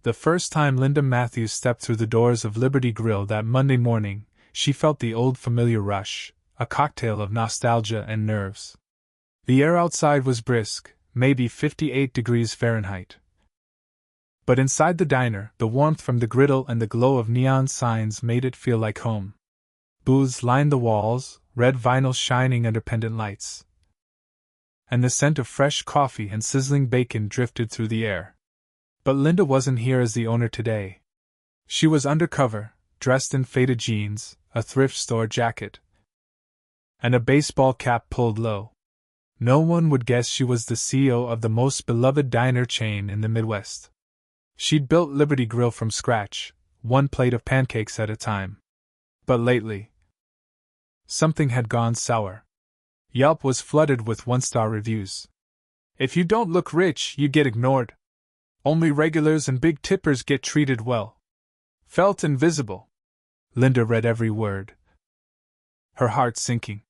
The first time Linda Matthews stepped through the doors of Liberty Grill that Monday morning, she felt the old familiar rush, a cocktail of nostalgia and nerves. The air outside was brisk, maybe 58 degrees Fahrenheit. But inside the diner, the warmth from the griddle and the glow of neon signs made it feel like home. Booths lined the walls, red vinyl shining under pendant lights. And the scent of fresh coffee and sizzling bacon drifted through the air. But Linda wasn't here as the owner today. She was undercover, dressed in faded jeans, a thrift store jacket, and a baseball cap pulled low. No one would guess she was the CEO of the most beloved diner chain in the Midwest. She'd built Liberty Grill from scratch, one plate of pancakes at a time. But lately, something had gone sour. Yelp was flooded with one-star reviews. If you don't look rich, you get ignored. Only regulars and big tippers get treated well. Felt invisible. Linda read every word, her heart sinking.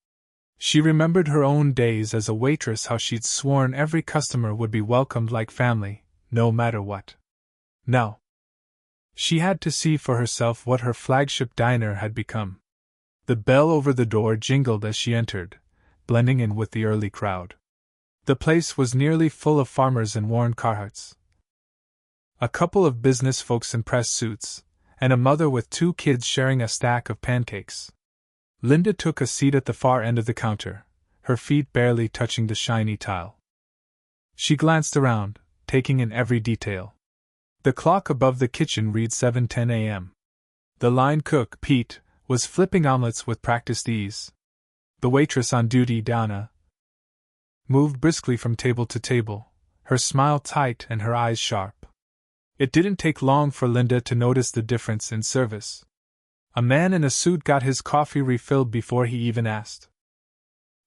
She remembered her own days as a waitress, how she'd sworn every customer would be welcomed like family, no matter what. Now, she had to see for herself what her flagship diner had become. The bell over the door jingled as she entered, blending in with the early crowd. The place was nearly full of farmers in worn Carhartts, a couple of business folks in pressed suits, and a mother with 2 kids sharing a stack of pancakes. Linda took a seat at the far end of the counter, her feet barely touching the shiny tile. She glanced around, taking in every detail. The clock above the kitchen read 7:10 a.m. The line cook, Pete, was flipping omelets with practiced ease. The waitress on duty, Donna, moved briskly from table to table, her smile tight and her eyes sharp. It didn't take long for Linda to notice the difference in service. A man in a suit got his coffee refilled before he even asked.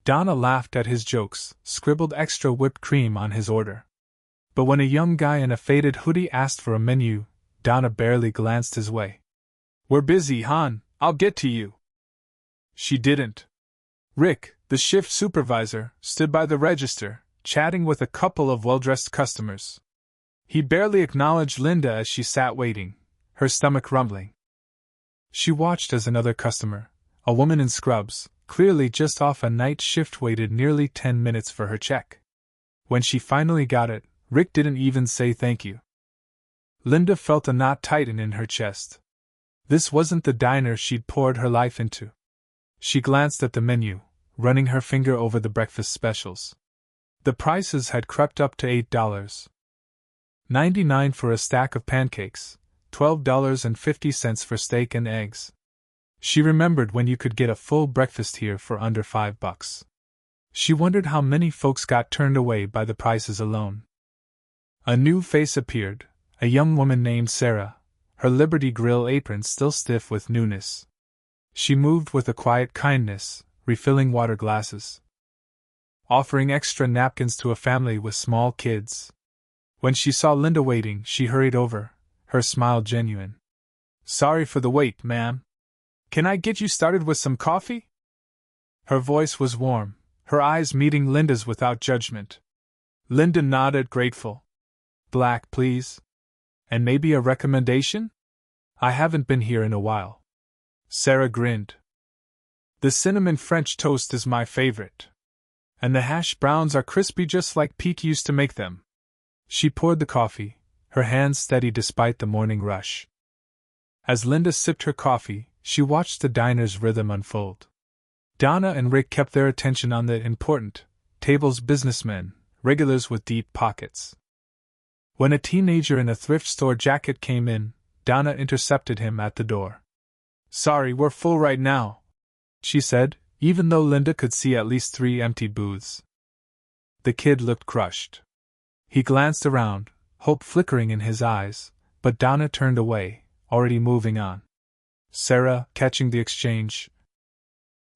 Donna laughed at his jokes, scribbled extra whipped cream on his order. But when a young guy in a faded hoodie asked for a menu, Donna barely glanced his way. "We're busy, hon, I'll get to you." She didn't. Rick, the shift supervisor, stood by the register, chatting with a couple of well-dressed customers. He barely acknowledged Linda as she sat waiting, her stomach rumbling. She watched as another customer, a woman in scrubs, clearly just off a night shift, waited nearly 10 minutes for her check. When she finally got it, Rick didn't even say thank you. Linda felt a knot tighten in her chest. This wasn't the diner she'd poured her life into. She glanced at the menu, running her finger over the breakfast specials. The prices had crept up to $8.99 for a stack of pancakes, $12.50 for steak and eggs. She remembered when you could get a full breakfast here for under $5. She wondered how many folks got turned away by the prices alone. A new face appeared, a young woman named Sarah, her Liberty Grill apron still stiff with newness. She moved with a quiet kindness, refilling water glasses, offering extra napkins to a family with small kids. When she saw Linda waiting, she hurried over, her smile genuine. "Sorry for the wait, ma'am. Can I get you started with some coffee?" Her voice was warm, her eyes meeting Linda's without judgment. Linda nodded, grateful. "Black, please. And maybe a recommendation? I haven't been here in a while." Sarah grinned. "The cinnamon French toast is my favorite. And the hash browns are crispy just like Pete used to make them." She poured the coffee, her hands steady despite the morning rush. As Linda sipped her coffee, she watched the diner's rhythm unfold. Donna and Rick kept their attention on the important table's businessmen, regulars with deep pockets. When a teenager in a thrift store jacket came in, Donna intercepted him at the door. "Sorry, we're full right now," she said, even though Linda could see at least 3 empty booths. The kid looked crushed. He glanced around, hope flickering in his eyes, but Donna turned away, already moving on. Sarah, catching the exchange,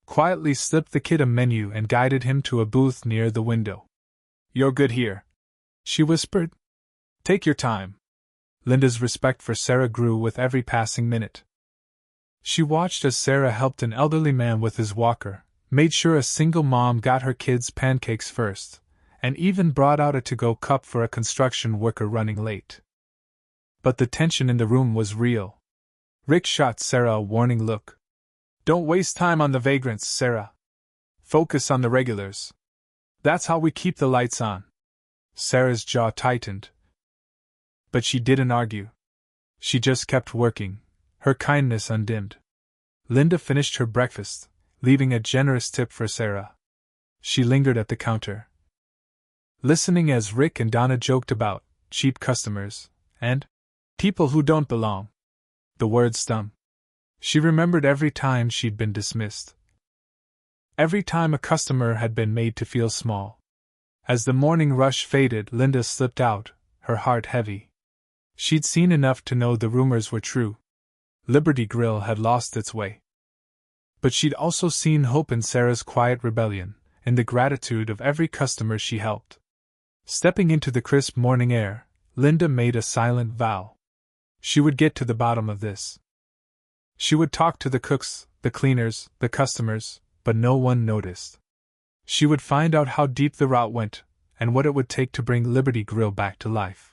quietly slipped the kid a menu and guided him to a booth near the window. "You're good here," she whispered. "Take your time." Linda's respect for Sarah grew with every passing minute. She watched as Sarah helped an elderly man with his walker, made sure a single mom got her kids pancakes first, and even brought out a to-go cup for a construction worker running late. But the tension in the room was real. Rick shot Sarah a warning look. Don't waste time on the vagrants, Sarah. Focus on the regulars. That's how we keep the lights on. Sarah's jaw tightened. But she didn't argue. She just kept working, her kindness undimmed. Linda finished her breakfast, leaving a generous tip for Sarah. She lingered at the counter, listening as Rick and Donna joked about cheap customers and people who don't belong. The word stung. She remembered every time she'd been dismissed. Every time a customer had been made to feel small. As the morning rush faded, Linda slipped out, her heart heavy. She'd seen enough to know the rumors were true. Liberty Grill had lost its way. But she'd also seen hope in Sarah's quiet rebellion, in the gratitude of every customer she helped. Stepping into the crisp morning air, Linda made a silent vow. She would get to the bottom of this. She would talk to the cooks, the cleaners, the customers, but no one noticed. She would find out how deep the rot went, and what it would take to bring Liberty Grill back to life.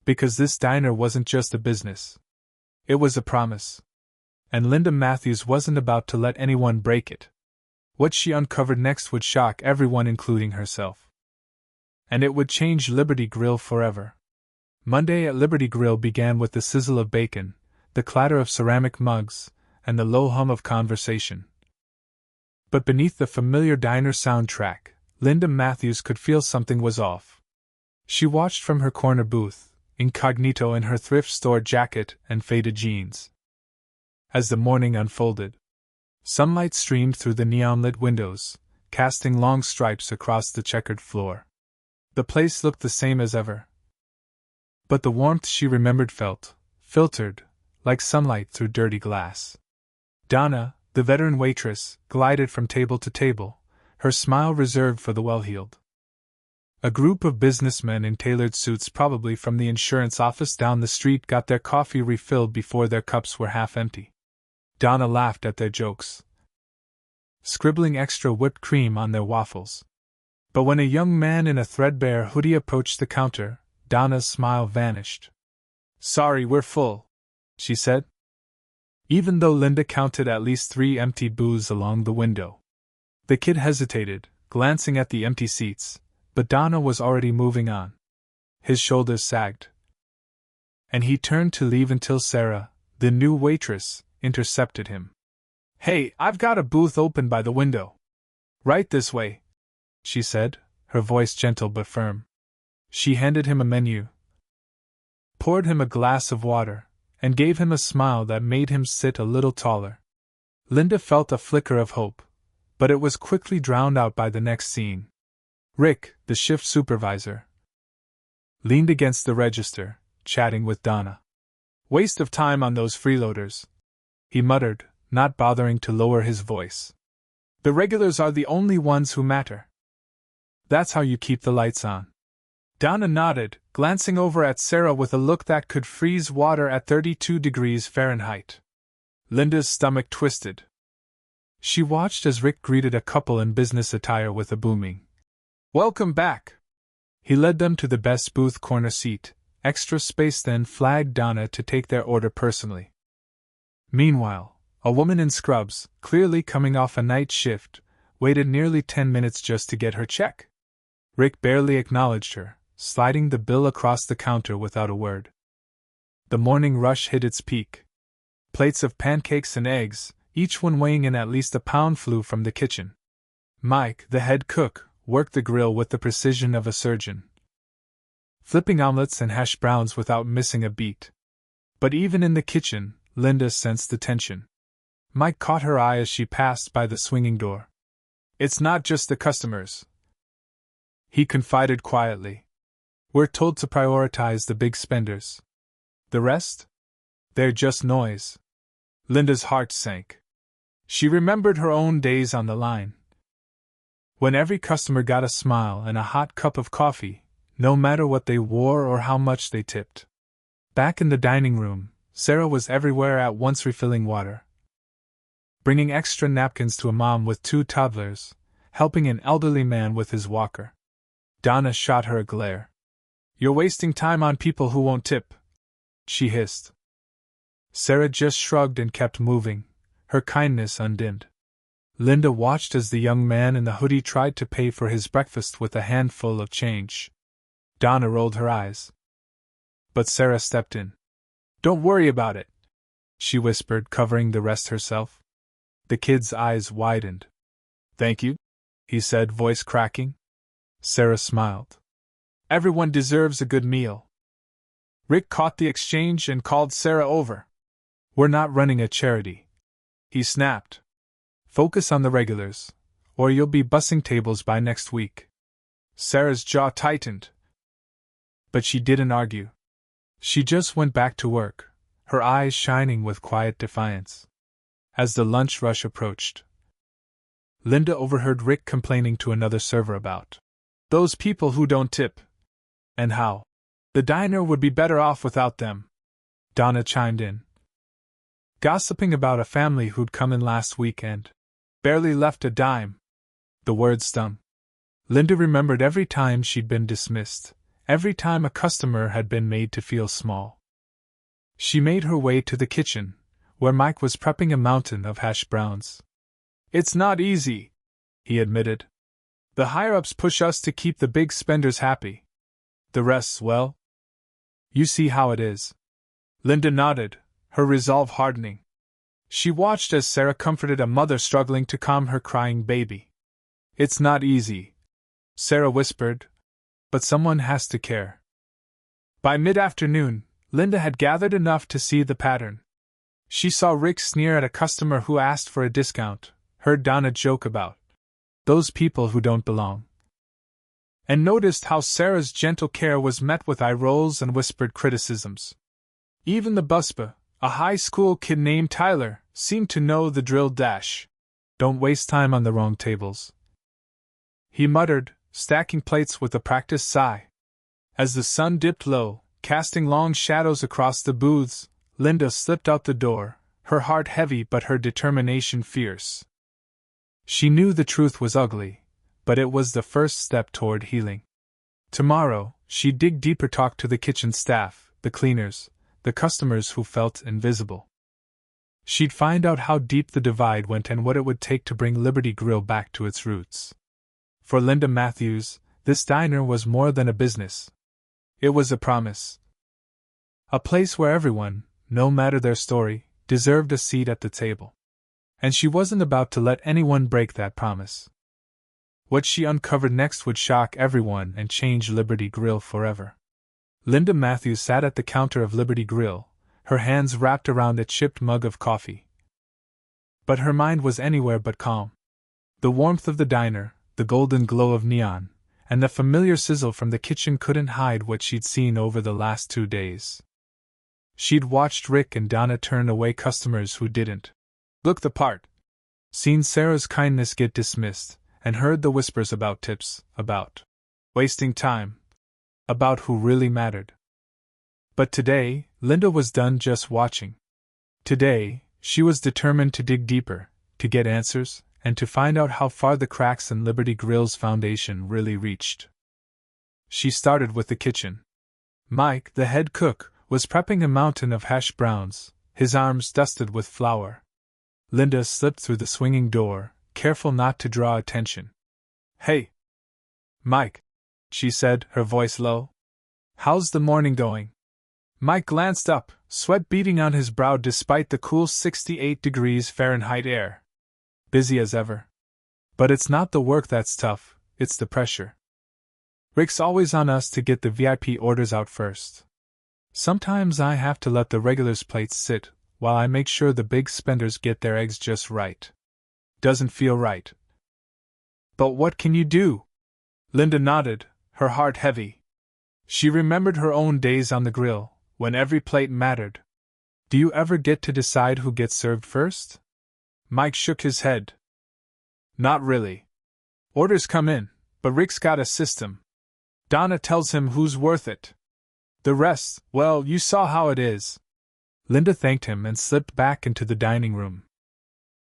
Because this diner wasn't just a business. It was a promise. And Linda Matthews wasn't about to let anyone break it. What she uncovered next would shock everyone, including herself. And it would change Liberty Grill forever. Monday at Liberty Grill began with the sizzle of bacon, the clatter of ceramic mugs, and the low hum of conversation. But beneath the familiar diner soundtrack, Linda Matthews could feel something was off. She watched from her corner booth, incognito in her thrift store jacket and faded jeans. As the morning unfolded, sunlight streamed through the neon-lit windows, casting long stripes across the checkered floor. The place looked the same as ever. But the warmth she remembered felt, filtered, like sunlight through dirty glass. Donna, the veteran waitress, glided from table to table, her smile reserved for the well-heeled. A group of businessmen in tailored suits, probably from the insurance office down the street, got their coffee refilled before their cups were half empty. Donna laughed at their jokes, scribbling extra whipped cream on their waffles. But when a young man in a threadbare hoodie approached the counter, Donna's smile vanished. "Sorry, we're full," she said. Even though Linda counted at least 3 empty booths along the window. The kid hesitated, glancing at the empty seats, but Donna was already moving on. His shoulders sagged. And he turned to leave until Sarah, the new waitress, intercepted him. "Hey, I've got a booth open by the window. Right this way," she said, her voice gentle but firm. She handed him a menu, poured him a glass of water, and gave him a smile that made him sit a little taller. Linda felt a flicker of hope, but it was quickly drowned out by the next scene. Rick, the shift supervisor, leaned against the register, chatting with Donna. "Waste of time on those freeloaders," he muttered, not bothering to lower his voice. "The regulars are the only ones who matter. That's how you keep the lights on." Donna nodded, glancing over at Sarah with a look that could freeze water at 32 degrees Fahrenheit. Linda's stomach twisted. She watched as Rick greeted a couple in business attire with a booming "Welcome back." He led them to the best booth corner seat, extra space, then flagged Donna to take their order personally. Meanwhile, a woman in scrubs, clearly coming off a night shift, waited nearly 10 minutes just to get her check. Rick barely acknowledged her, sliding the bill across the counter without a word. The morning rush hit its peak. Plates of pancakes and eggs, each one weighing in at least a pound, flew from the kitchen. Mike, the head cook, worked the grill with the precision of a surgeon, flipping omelets and hash browns without missing a beat. But even in the kitchen, Linda sensed the tension. Mike caught her eye as she passed by the swinging door. "It's not just the customers," he confided quietly. "We're told to prioritize the big spenders. The rest? They're just noise." Linda's heart sank. She remembered her own days on the line, when every customer got a smile and a hot cup of coffee, no matter what they wore or how much they tipped. Back in the dining room, Sarah was everywhere at once, refilling water, bringing extra napkins to a mom with 2 toddlers, helping an elderly man with his walker. Donna shot her a glare. "You're wasting time on people who won't tip." she hissed. Sarah just shrugged and kept moving, her kindness undimmed. Linda watched as the young man in the hoodie tried to pay for his breakfast with a handful of change. Donna rolled her eyes. But Sarah stepped in. "Don't worry about it," she whispered, covering the rest herself. The kid's eyes widened. "Thank you," he said, voice cracking. Sarah smiled. "Everyone deserves a good meal." Rick caught the exchange and called Sarah over. "We're not running a charity," he snapped. "Focus on the regulars, or you'll be bussing tables by next week." Sarah's jaw tightened. But she didn't argue. She just went back to work, her eyes shining with quiet defiance. As the lunch rush approached, Linda overheard Rick complaining to another server about those people who don't tip, and how the diner would be better off without them. Donna chimed in, gossiping about a family who'd come in last week and barely left a dime. The word stung. Linda remembered every time she'd been dismissed, every time a customer had been made to feel small. She made her way to the kitchen, where Mike was prepping a mountain of hash browns. "It's not easy," he admitted. "The higher-ups push us to keep the big spenders happy. The rest, well, you see how it is." Linda nodded, her resolve hardening. She watched as Sarah comforted a mother struggling to calm her crying baby. "It's not easy," Sarah whispered, "but someone has to care." By mid-afternoon, Linda had gathered enough to see the pattern. She saw Rick sneer at a customer who asked for a discount, heard Donna joke about those people who don't belong, and noticed how Sarah's gentle care was met with eye rolls and whispered criticisms. Even the busboy, a high school kid named Tyler, seemed to know the drill dash. "Don't waste time on the wrong tables," he muttered, stacking plates with a practiced sigh. As the sun dipped low, casting long shadows across the booths, Linda slipped out the door, her heart heavy but her determination fierce. She knew the truth was ugly, but it was the first step toward healing. Tomorrow, she'd dig deeper, talk to the kitchen staff, the cleaners, the customers who felt invisible. She'd find out how deep the divide went and what it would take to bring Liberty Grill back to its roots. For Linda Matthews, this diner was more than a business. It was a promise. A place where everyone, no matter their story, deserved a seat at the table. And she wasn't about to let anyone break that promise. What she uncovered next would shock everyone and change Liberty Grill forever. Linda Matthews sat at the counter of Liberty Grill, her hands wrapped around a chipped mug of coffee. But her mind was anywhere but calm. The warmth of the diner, the golden glow of neon, and the familiar sizzle from the kitchen couldn't hide what she'd seen over the last 2 days. She'd watched Rick and Donna turn away customers who didn't look the part, seen Sarah's kindness get dismissed, and heard the whispers about tips, about wasting time, about who really mattered. But today, Linda was done just watching. Today, she was determined to dig deeper, to get answers, and to find out how far the cracks in Liberty Grill's foundation really reached. She started with the kitchen. Mike, the head cook, was prepping a mountain of hash browns, his arms dusted with flour. Linda slipped through the swinging door, careful not to draw attention. "Hey, Mike," she said, her voice low. "How's the morning going?" Mike glanced up, sweat beading on his brow despite the cool 68 degrees Fahrenheit air. "Busy as ever. But it's not the work that's tough, it's the pressure. Rick's always on us to get the VIP orders out first. Sometimes I have to let the regulars' plates sit, while I make sure the big spenders get their eggs just right. Doesn't feel right. But what can you do?" Linda nodded, her heart heavy. She remembered her own days on the grill, when every plate mattered. "Do you ever get to decide who gets served first?" Mike shook his head. "Not really. Orders come in, but Rick's got a system. Donna tells him who's worth it. The rest, well, you saw how it is." Linda thanked him and slipped back into the dining room.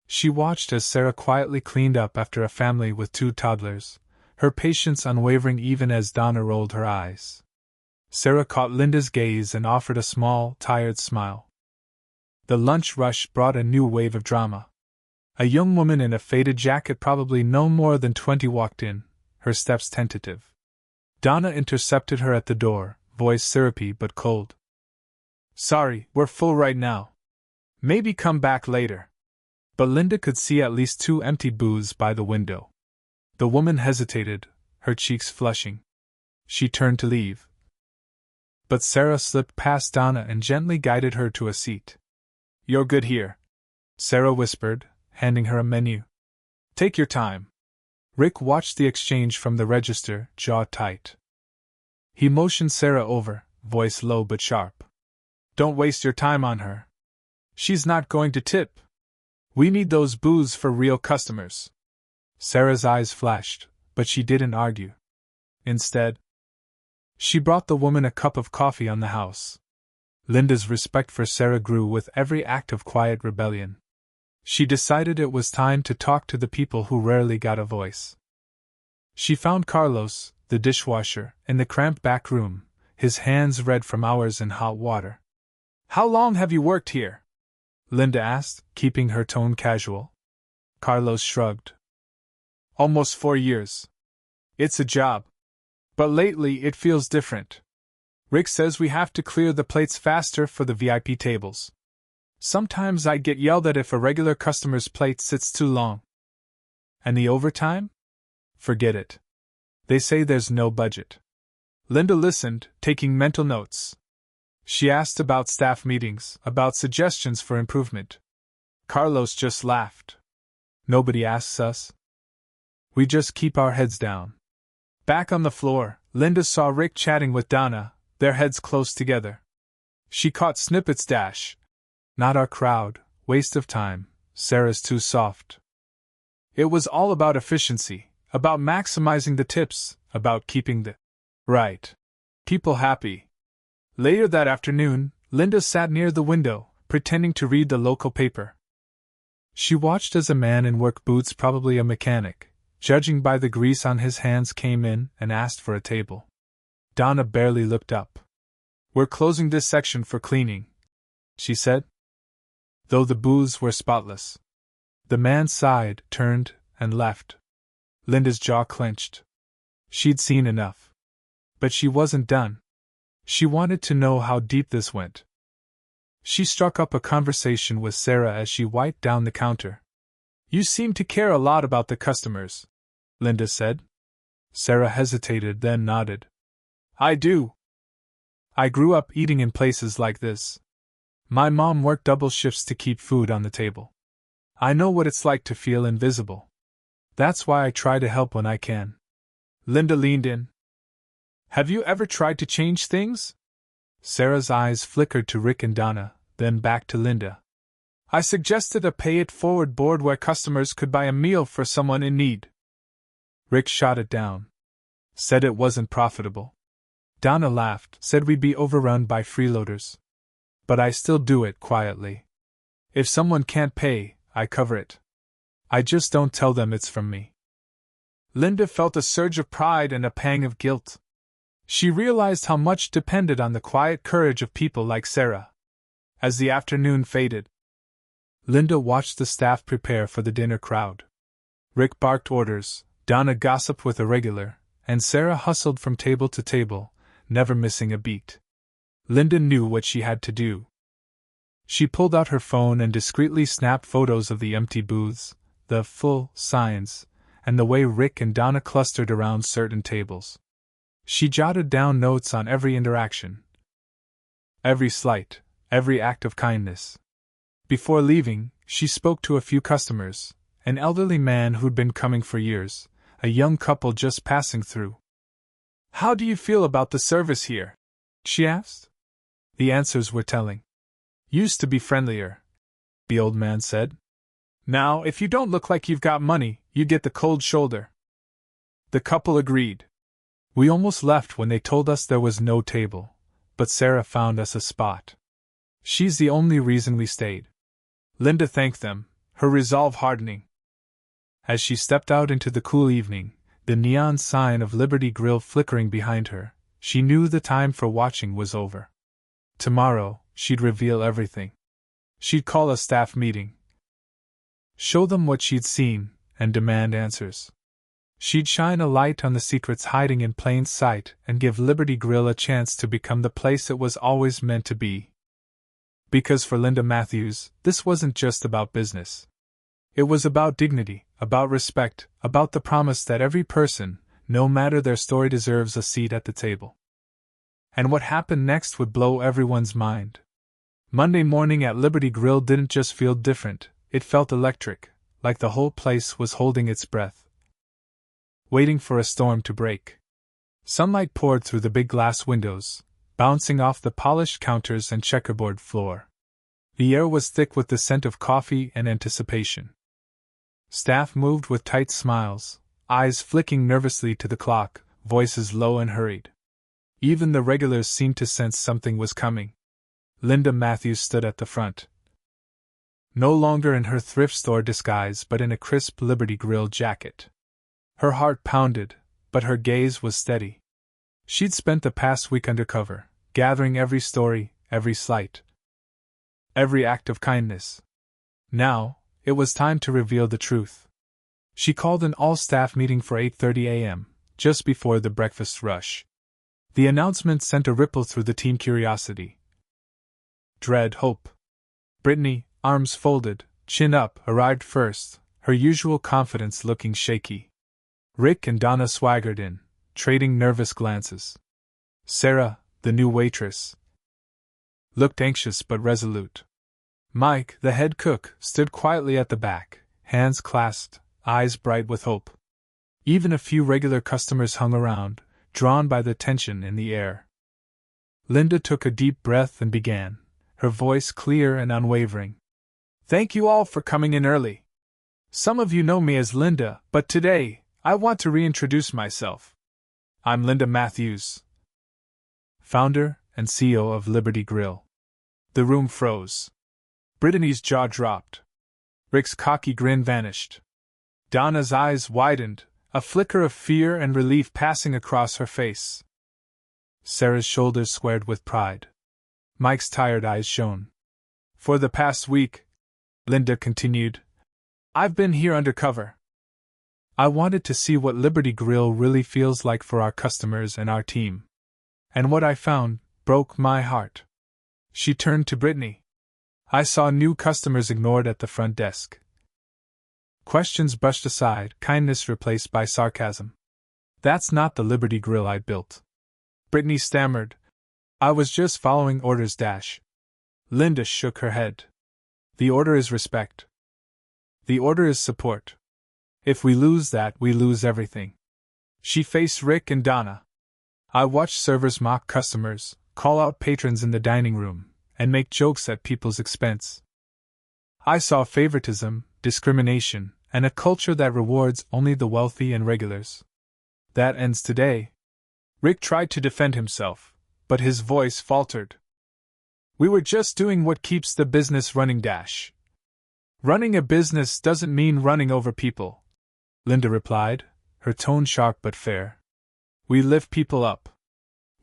She watched as Sarah quietly cleaned up after a family with 2 toddlers, her patience unwavering even as Donna rolled her eyes. Sarah caught Linda's gaze and offered a small, tired smile. The lunch rush brought a new wave of drama. A young woman in a faded jacket, probably no more than 20, walked in, her steps tentative. Donna intercepted her at the door, voice syrupy but cold. "Sorry, we're full right now. Maybe come back later." But Linda could see at least 2 empty booths by the window. The woman hesitated, her cheeks flushing. She turned to leave. But Sarah slipped past Donna and gently guided her to a seat. "You're good here," Sarah whispered, handing her a menu. "Take your time." Rick watched the exchange from the register, jaw tight. He motioned Sarah over, voice low but sharp. "Don't waste your time on her. She's not going to tip. We need those booths for real customers." Sarah's eyes flashed, but she didn't argue. Instead, she brought the woman a cup of coffee on the house. Linda's respect for Sarah grew with every act of quiet rebellion. She decided it was time to talk to the people who rarely got a voice. She found Carlos, the dishwasher, in the cramped back room, his hands red from hours in hot water. "How long have you worked here?" Linda asked, keeping her tone casual. Carlos shrugged. "Almost 4 years. It's a job. But lately it feels different. Rick says we have to clear the plates faster for the VIP tables. Sometimes I get yelled at if a regular customer's plate sits too long." "And the overtime?" "Forget it. They say there's no budget." Linda listened, taking mental notes. She asked about staff meetings, about suggestions for improvement. Carlos just laughed. "Nobody asks us. We just keep our heads down." Back on the floor, Linda saw Rick chatting with Donna, their heads close together. She caught snippets. "Not our crowd, waste of time, Sarah's too soft." It was all about efficiency, about maximizing the tips, about keeping the right people happy. Later that afternoon, Linda sat near the window, pretending to read the local paper. She watched as a man in work boots, probably a mechanic, judging by the grease on his hands, came in and asked for a table. Donna barely looked up. "We're closing this section for cleaning," she said. Though the booths were spotless. The man sighed, turned, and left. Linda's jaw clenched. She'd seen enough. But she wasn't done. She wanted to know how deep this went. She struck up a conversation with Sarah as she wiped down the counter. "You seem to care a lot about the customers," Linda said. Sarah hesitated, then nodded. "I do. I grew up eating in places like this. My mom worked double shifts to keep food on the table. I know what it's like to feel invisible. That's why I try to help when I can." Linda leaned in. "Have you ever tried to change things?" Sarah's eyes flickered to Rick and Donna, then back to Linda. "I suggested a pay-it-forward board where customers could buy a meal for someone in need." Rick shot it down. Said it wasn't profitable. Donna laughed, said we'd be overrun by freeloaders. But I still do it quietly. If someone can't pay, I cover it. I just don't tell them it's from me. Linda felt a surge of pride and a pang of guilt. She realized how much depended on the quiet courage of people like Sarah. As the afternoon faded, Linda watched the staff prepare for the dinner crowd. Rick barked orders, Donna gossiped with a regular, and Sarah hustled from table to table, never missing a beat. Linda knew what she had to do. She pulled out her phone and discreetly snapped photos of the empty booths, the full signs, and the way Rick and Donna clustered around certain tables. She jotted down notes on every interaction, every slight, every act of kindness. Before leaving, she spoke to a few customers, an elderly man who'd been coming for years, a young couple just passing through. "How do you feel about the service here?" she asked. The answers were telling. "Used to be friendlier," the old man said. "Now, if you don't look like you've got money, you get the cold shoulder." The couple agreed. "We almost left when they told us there was no table, but Sarah found us a spot. She's the only reason we stayed." Linda thanked them, her resolve hardening. As she stepped out into the cool evening, the neon sign of Liberty Grill flickering behind her, She knew the time for watching was over. Tomorrow, she'd reveal everything. She'd call a staff meeting, show them what she'd seen, and demand answers. She'd shine a light on the secrets hiding in plain sight and give Liberty Grill a chance to become the place it was always meant to be. Because for Linda Matthews, this wasn't just about business. It was about dignity, about respect, about the promise that every person, no matter their story, deserves a seat at the table. And what happened next would blow everyone's mind. Monday morning at Liberty Grill didn't just feel different, it felt electric, like the whole place was holding its breath, waiting for a storm to break. Sunlight poured through the big glass windows, bouncing off the polished counters and checkerboard floor. The air was thick with the scent of coffee and anticipation. Staff moved with tight smiles, eyes flicking nervously to the clock, voices low and hurried. Even the regulars seemed to sense something was coming. Linda Matthews stood at the front, no longer in her thrift store disguise but in a crisp Liberty Grill jacket. Her heart pounded, but her gaze was steady. She'd spent the past week undercover, gathering every story, every slight, every act of kindness. Now, it was time to reveal the truth. She called an all-staff meeting for 8:30 a.m., just before the breakfast rush. The announcement sent a ripple through the team: curiosity, dread, hope. Brittany, arms folded, chin up, arrived first, her usual confidence looking shaky. Rick and Donna swaggered in, trading nervous glances. Sarah, the new waitress, looked anxious but resolute. Mike, the head cook, stood quietly at the back, hands clasped, eyes bright with hope. Even a few regular customers hung around, drawn by the tension in the air. Linda took a deep breath and began, her voice clear and unwavering. "Thank you all for coming in early. Some of you know me as Linda, but today, I want to reintroduce myself. I'm Linda Matthews, founder and CEO of Liberty Grill." The room froze. Brittany's jaw dropped. Rick's cocky grin vanished. Donna's eyes widened, a flicker of fear and relief passing across her face. Sarah's shoulders squared with pride. Mike's tired eyes shone. "For the past week," Linda continued, "I've been here undercover. I wanted to see what Liberty Grill really feels like for our customers and our team. And what I found broke my heart." She turned to Brittany. "I saw new customers ignored at the front desk. Questions brushed aside, kindness replaced by sarcasm. That's not the Liberty Grill I built." Brittany stammered, "I was just following orders dash." Linda shook her head. "The order is respect. The order is support. If we lose that, we lose everything." She faced Rick and Donna. "I watched servers mock customers, call out patrons in the dining room, and make jokes at people's expense. I saw favoritism, discrimination, and a culture that rewards only the wealthy and regulars. That ends today." Rick tried to defend himself, but his voice faltered. "We were just doing what keeps the business running dash." "Running a business doesn't mean running over people," Linda replied, her tone sharp but fair. "We lift people up.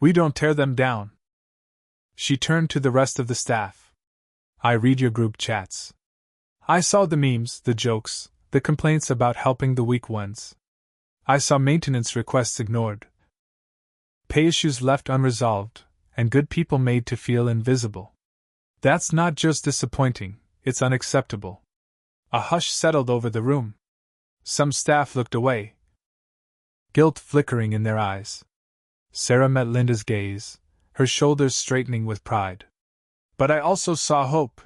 We don't tear them down." She turned to the rest of the staff. "I read your group chats. I saw the memes, the jokes, the complaints about helping the weak ones. I saw maintenance requests ignored, pay issues left unresolved, and good people made to feel invisible. That's not just disappointing, it's unacceptable." A hush settled over the room. Some staff looked away, guilt flickering in their eyes. Sarah met Linda's gaze, her shoulders straightening with pride. "But I also saw hope,"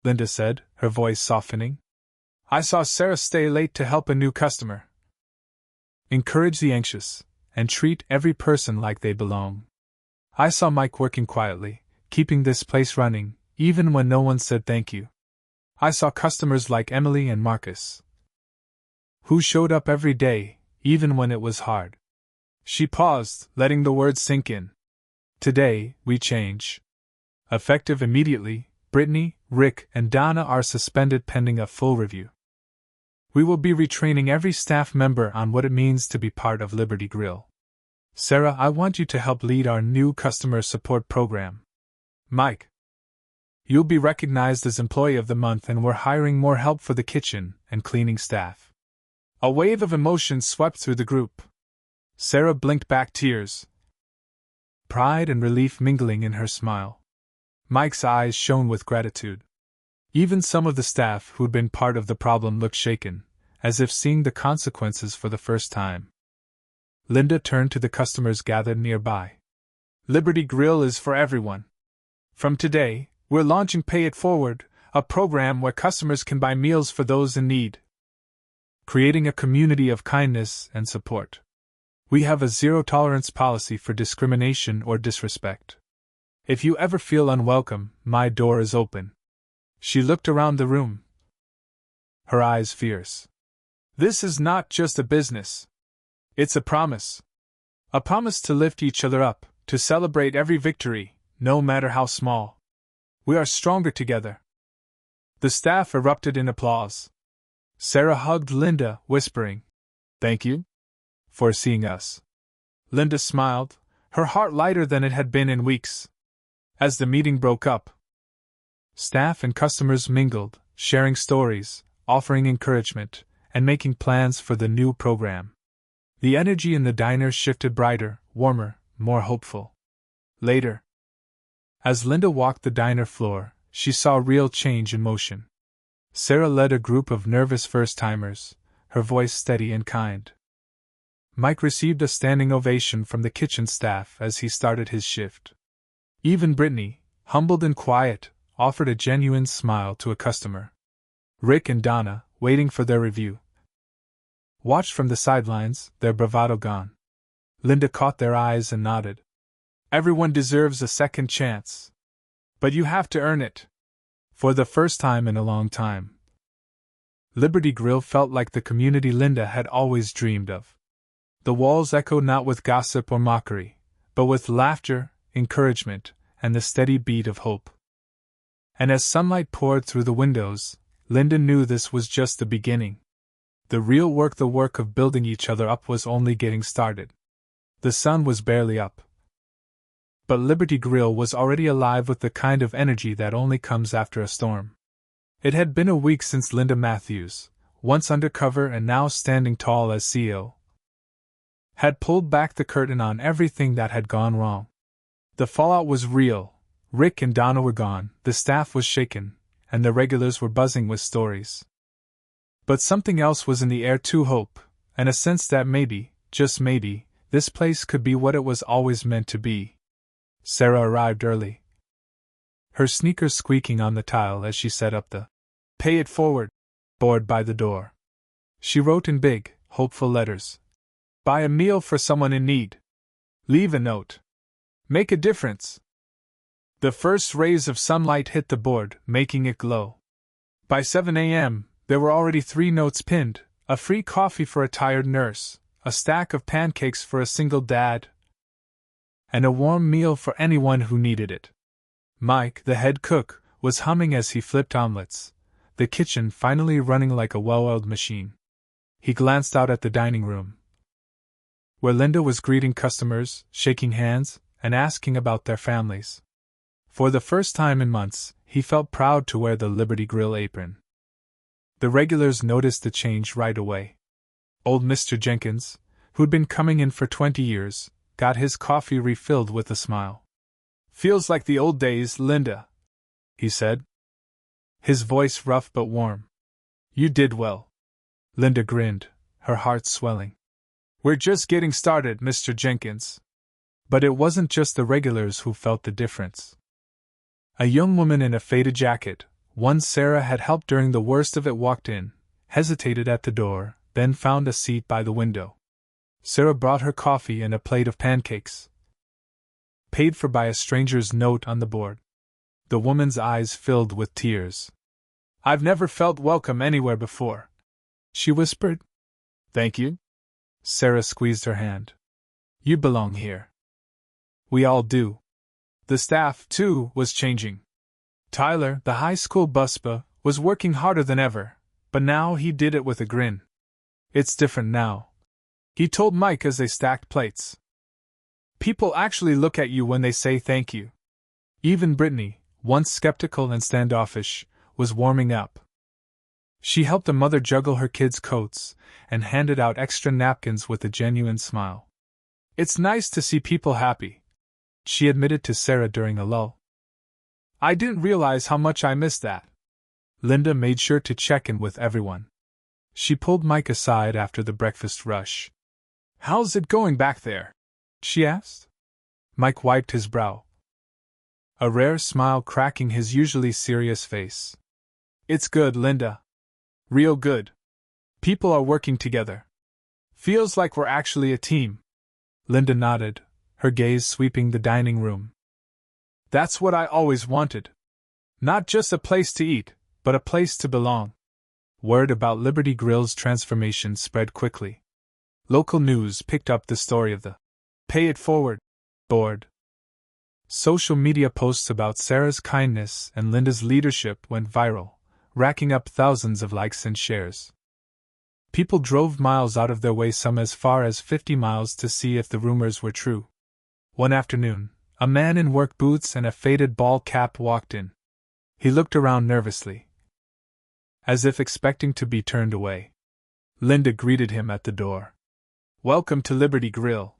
Linda said, her voice softening. "I saw Sarah stay late to help a new customer, encourage the anxious, and treat every person like they belong. I saw Mike working quietly, keeping this place running, even when no one said thank you. I saw customers like Emily and Marcus, who showed up every day, even when it was hard." She paused, letting the words sink in. "Today, we change. Effective immediately, Brittany, Rick, and Donna are suspended pending a full review. We will be retraining every staff member on what it means to be part of Liberty Grill. Sarah, I want you to help lead our new customer support program. Mike, you'll be recognized as Employee of the Month, and we're hiring more help for the kitchen and cleaning staff. A wave of emotion swept through the group. Sarah blinked back tears, pride and relief mingling in her smile. Mike's eyes shone with gratitude. Even some of the staff who'd been part of the problem looked shaken, as if seeing the consequences for the first time. Linda turned to the customers gathered nearby. Liberty Grill is for everyone. From today, we're launching Pay It Forward, a program where customers can buy meals for those in need, creating a community of kindness and support. We have a zero-tolerance policy for discrimination or disrespect. If you ever feel unwelcome, my door is open. She looked around the room, her eyes fierce. This is not just a business. It's a promise. A promise to lift each other up, to celebrate every victory, no matter how small. We are stronger together. The staff erupted in applause. Sarah hugged Linda, whispering, "Thank you for seeing us." Linda smiled, her heart lighter than it had been in weeks. As the meeting broke up, staff and customers mingled, sharing stories, offering encouragement, and making plans for the new program. The energy in the diner shifted brighter, warmer, more hopeful. Later, as Linda walked the diner floor, she saw real change in motion. Sarah led a group of nervous first-timers, her voice steady and kind. Mike received a standing ovation from the kitchen staff as he started his shift. Even Brittany, humbled and quiet, offered a genuine smile to a customer. Rick and Donna, waiting for their review, watched from the sidelines, their bravado gone. Linda caught their eyes and nodded. Everyone deserves a second chance. But you have to earn it. For the first time in a long time, Liberty Grill felt like the community Linda had always dreamed of. The walls echoed not with gossip or mockery, but with laughter, encouragement, and the steady beat of hope. And as sunlight poured through the windows, Linda knew this was just the beginning. The real work, the work of building each other up, was only getting started. The sun was barely up, but Liberty Grill was already alive with the kind of energy that only comes after a storm. It had been a week since Linda Matthews, once undercover and now standing tall as CEO, had pulled back the curtain on everything that had gone wrong. The fallout was real. Rick and Donna were gone, the staff was shaken, and the regulars were buzzing with stories. But something else was in the air too: hope, and a sense that maybe, just maybe, this place could be what it was always meant to be. Sarah arrived early, her sneakers squeaking on the tile as she set up the Pay It Forward board by the door. She wrote in big, hopeful letters, "Buy a meal for someone in need. Leave a note. Make a difference." The first rays of sunlight hit the board, making it glow. By 7 a.m., there were already 3 notes pinned: a free coffee for a tired nurse, a stack of pancakes for a single dad, and a warm meal for anyone who needed it. Mike, the head cook, was humming as he flipped omelets, the kitchen finally running like a well-oiled machine. He glanced out at the dining room, where Linda was greeting customers, shaking hands, and asking about their families. For the first time in months, he felt proud to wear the Liberty Grill apron. The regulars noticed the change right away. Old Mr. Jenkins, who'd been coming in for 20 years, got his coffee refilled with a smile. "Feels like the old days, Linda," he said, his voice rough but warm. "You did well." Linda grinned, her heart swelling. "We're just getting started, Mr. Jenkins." But it wasn't just the regulars who felt the difference. A young woman in a faded jacket, one Sarah had helped during the worst of it, walked in, hesitated at the door, then found a seat by the window. Sarah brought her coffee and a plate of pancakes, paid for by a stranger's note on the board. The woman's eyes filled with tears. "I've never felt welcome anywhere before," she whispered. "Thank you." Sarah squeezed her hand. "You belong here." "We all do." The staff, too, was changing. Tyler, the high school busboy, was working harder than ever, but now he did it with a grin. "It's different now," he told Mike as they stacked plates. People actually look at you when they say thank you. Even Brittany, once skeptical and standoffish, was warming up. She helped a mother juggle her kids' coats and handed out extra napkins with a genuine smile. It's nice to see people happy, she admitted to Sarah during a lull. I didn't realize how much I missed that. Linda made sure to check in with everyone. She pulled Mike aside after the breakfast rush. How's it going back there? She asked. Mike wiped his brow, a rare smile cracking his usually serious face. It's good, Linda. Real good. People are working together. Feels like we're actually a team. Linda nodded, her gaze sweeping the dining room. That's what I always wanted. Not just a place to eat, but a place to belong. Word about Liberty Grill's transformation spread quickly. Local news picked up the story of the Pay It Forward board. Social media posts about Sarah's kindness and Linda's leadership went viral, racking up thousands of likes and shares. People drove miles out of their way, some as far as 50 miles, to see if the rumors were true. One afternoon, a man in work boots and a faded ball cap walked in. He looked around nervously, as if expecting to be turned away. Linda greeted him at the door. Welcome to Liberty Grill.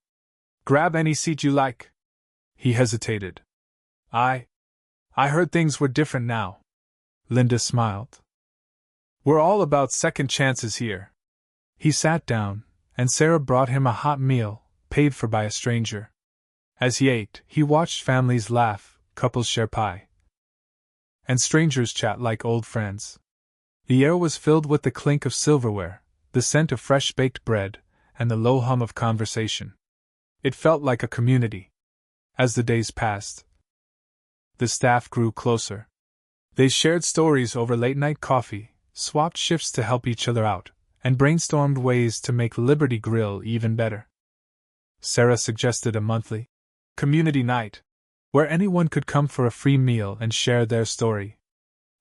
Grab any seat you like. He hesitated. I heard things were different now. Linda smiled. We're all about second chances here. He sat down, and Sarah brought him a hot meal, paid for by a stranger. As he ate, he watched families laugh, couples share pie, and strangers chat like old friends. The air was filled with the clink of silverware, the scent of fresh baked bread, and the low hum of conversation. It felt like a community. As the days passed, the staff grew closer. They shared stories over late-night coffee, swapped shifts to help each other out, and brainstormed ways to make Liberty Grill even better. Sarah suggested a monthly community night, where anyone could come for a free meal and share their story.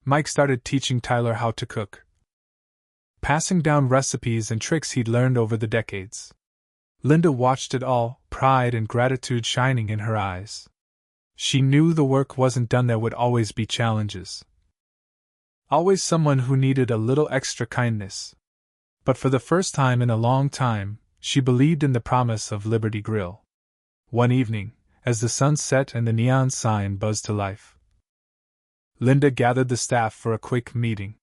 Mike started teaching Tyler how to cook, passing down recipes and tricks he'd learned over the decades. Linda watched it all, pride and gratitude shining in her eyes. She knew the work wasn't done, there would always be challenges. Always someone who needed a little extra kindness. But for the first time in a long time, she believed in the promise of Liberty Grill. One evening, as the sun set and the neon sign buzzed to life, Linda gathered the staff for a quick meeting.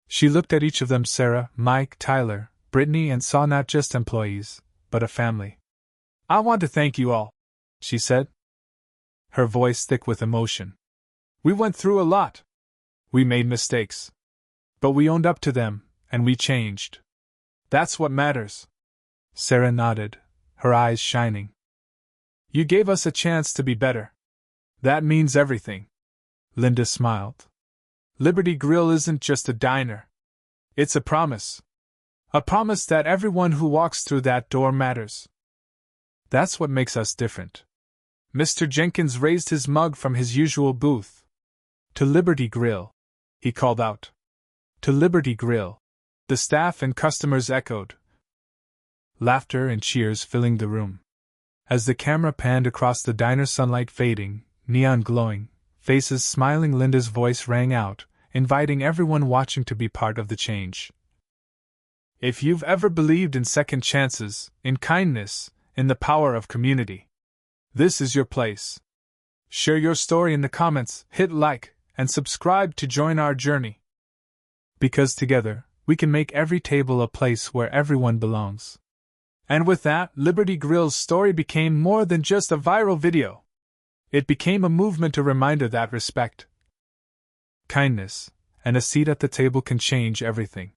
She looked at each of them, Sarah, Mike, Tyler, Brittany, and saw not just employees, but a family. I want to thank you all, she said, her voice thick with emotion. We went through a lot. We made mistakes. But we owned up to them, and we changed. That's what matters. Sarah nodded, her eyes shining. You gave us a chance to be better. That means everything. Linda smiled. Liberty Grill isn't just a diner. It's a promise. A promise that everyone who walks through that door matters. That's what makes us different. Mr. Jenkins raised his mug from his usual booth. To Liberty Grill, he called out. To Liberty Grill. The staff and customers echoed, laughter and cheers filling the room. As the camera panned across the diner, sunlight fading, neon glowing, faces smiling, Linda's voice rang out, inviting everyone watching to be part of the change. If you've ever believed in second chances, in kindness, in the power of community, this is your place. Share your story in the comments, hit like, and subscribe to join our journey. Because together, we can make every table a place where everyone belongs. And with that, Liberty Grill's story became more than just a viral video. It became a movement, a reminder that respect, kindness, and a seat at the table can change everything.